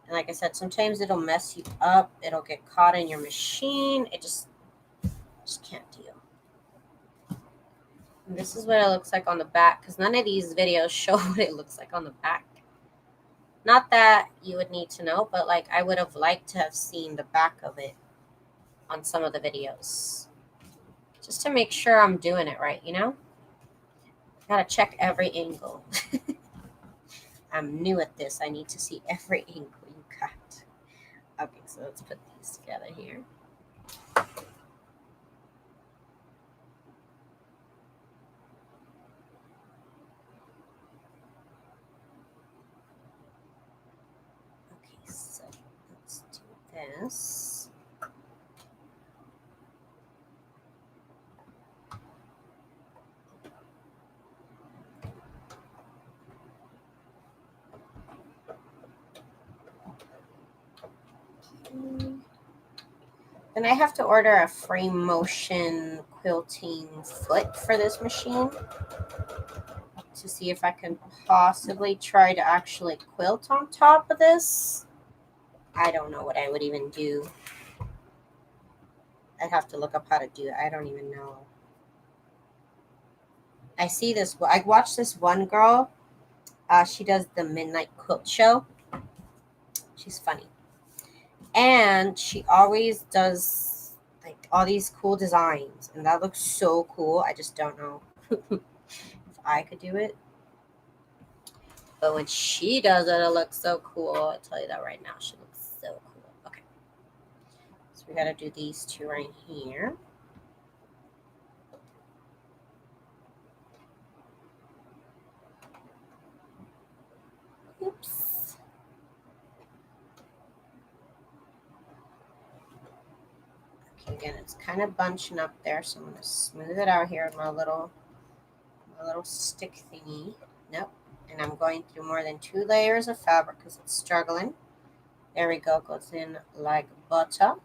And like I said, sometimes it'll mess you up. It'll get caught in your machine. It just can't deal. And this is what it looks like on the back, because none of these videos show what it looks like on the back. Not that you would need to know, but like I would have liked to have seen the back of it on some of the videos. Just to make sure I'm doing it right, you know? Gotta check every angle. I'm new at this. I need to see every angle you cut. Okay, so let's put these together here. Okay, so let's do this. Then I have to order a frame motion quilting foot for this machine to see if I can possibly try to actually quilt on top of this. I don't know what I would even do. I'd have to look up how to do it. I don't even know. I see this. I watched this one girl. She does the Midnight Quilt Show. She's funny. And she always does like all these cool designs. And that looks so cool. I just don't know if I could do it. But when she does it, it looks so cool. I'll tell you that right now. She looks so cool. Okay. So we got to do these two right here. Oops. Okay, again, it's kind of bunching up there, so I'm going to smooth it out here with my little stick thingy. Nope. And I'm going through more than 2 layers of fabric because it's struggling. There we go. Goes in like butter.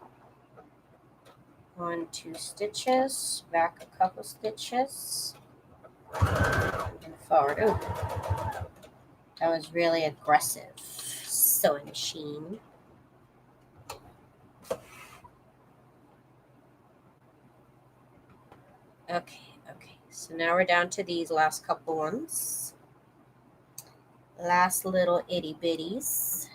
1, 2 stitches. Back a couple stitches. And forward. Ooh. That was really aggressive. Sewing machine. Okay. So now we're down to these last couple ones. Last little itty bitties.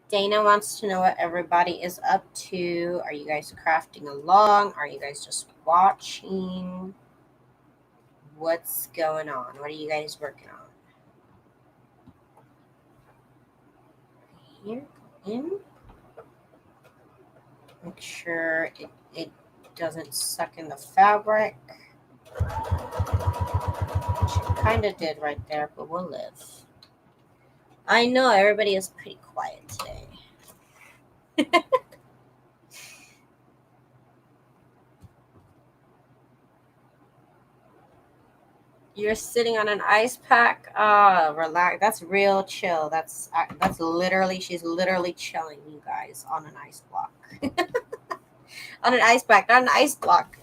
Dana wants to know what everybody is up to. Are you guys crafting along? Are you guys just watching? What's going on? What are you guys working on? Here, go in. Make sure it doesn't suck in the fabric. Which it kind of did right there, but we'll live. I know everybody is pretty quiet today. You're sitting on an ice pack. Relax. That's real chill. That's literally, she's literally chilling, you guys, on an ice block. On an ice pack, not an ice block.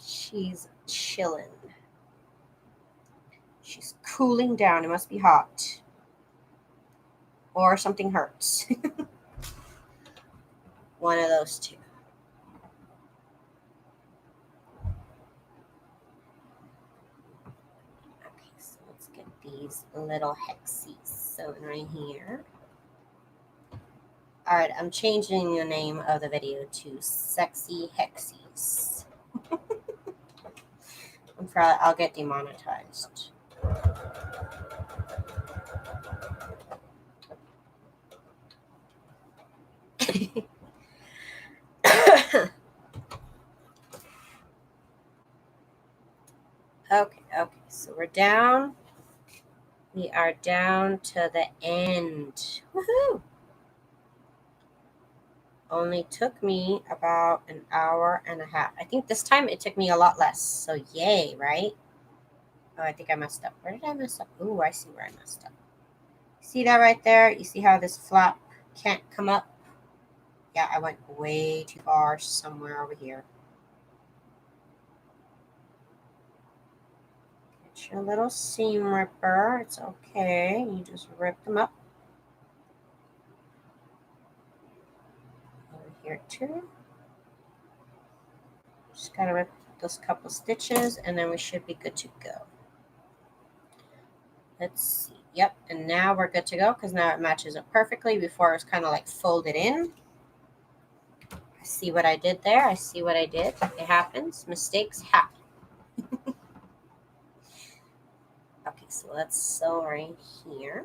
She's chilling. She's cooling down. It must be hot. Or something hurts. One of those two. Okay, so let's get these little hexies sewn right here. All right, I'm changing the name of the video to Sexy Hexies. I'll get demonetized. Okay, so we're down. We are down to the end. Woohoo! Only took me about an hour and a half. I think this time it took me a lot less. So yay, right? Oh, I think I messed up. Where did I mess up? Ooh, I see where I messed up. See that right there? You see how this flap can't come up? Yeah, I went way too far somewhere over here. Get your little seam ripper. It's okay. You just rip them up. Over here too. Just gotta rip those couple stitches and then we should be good to go. Let's see. Yep, and now we're good to go because now it matches up perfectly. Before it was kind of like folded in. I see what I did there. I see what I did. It happens. Mistakes happen. Okay, so let's sew right here.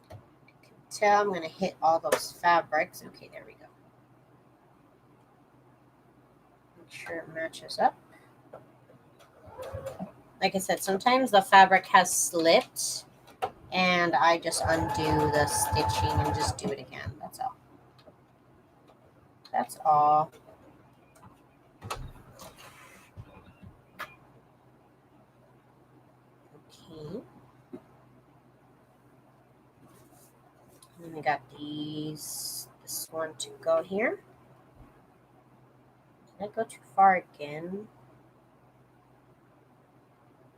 You can tell I'm going to hit all those fabrics. Okay, there we go. Make sure it matches up. Like I said, sometimes the fabric has slipped and I just undo the stitching and just do it again. That's all. That's all. Okay. And then we got this one to go here. Did I go too far again?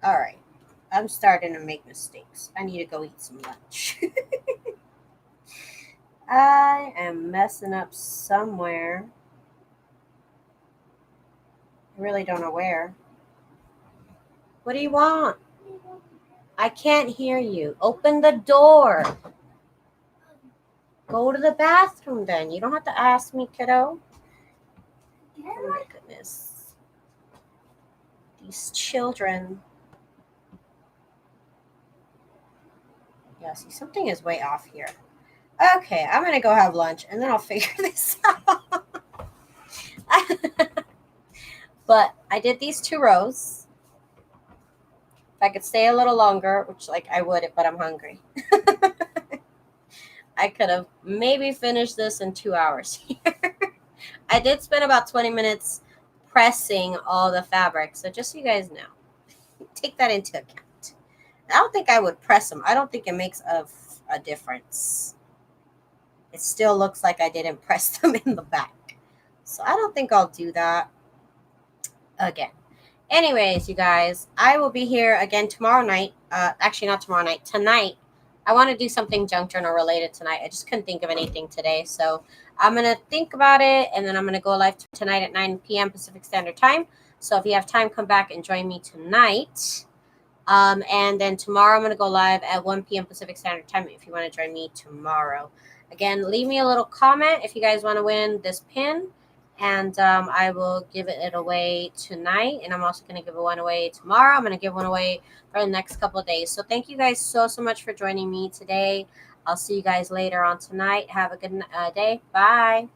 All right. I'm starting to make mistakes. I need to go eat some lunch. I am messing up somewhere. I really don't know where. What do you want? I can't hear you. Open the door. Go to the bathroom then. You don't have to ask me, kiddo. Oh my goodness. These children. Yeah, see, something is way off here. Okay, I'm going to go have lunch and then I'll figure this out. But I did these 2 rows. If I could stay a little longer, which like I would, but I'm hungry. I could have maybe finished this in 2 hours here. I did spend about 20 minutes pressing all the fabric. So just so you guys know, take that into account. I don't think I would press them. I don't think it makes a difference. It still looks like I didn't press them in the back. So I don't think I'll do that again. Anyways, you guys, I will be here again tomorrow night. Actually, not tomorrow night. Tonight. I want to do something junk journal related tonight. I just couldn't think of anything today. So I'm going to think about it, and then I'm going to go live tonight at 9 p.m. Pacific Standard Time. So if you have time, come back and join me tonight. And then tomorrow I'm going to go live at 1 p.m. Pacific Standard Time if you want to join me tomorrow. Again, leave me a little comment if you guys want to win this pin. And I will give it away tonight. And I'm also going to give one away tomorrow. I'm going to give one away for the next couple of days. So thank you guys so much for joining me today. I'll see you guys later on tonight. Have a good day. Bye.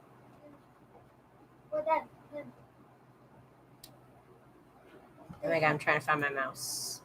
Oh my God, I'm trying to find my mouse.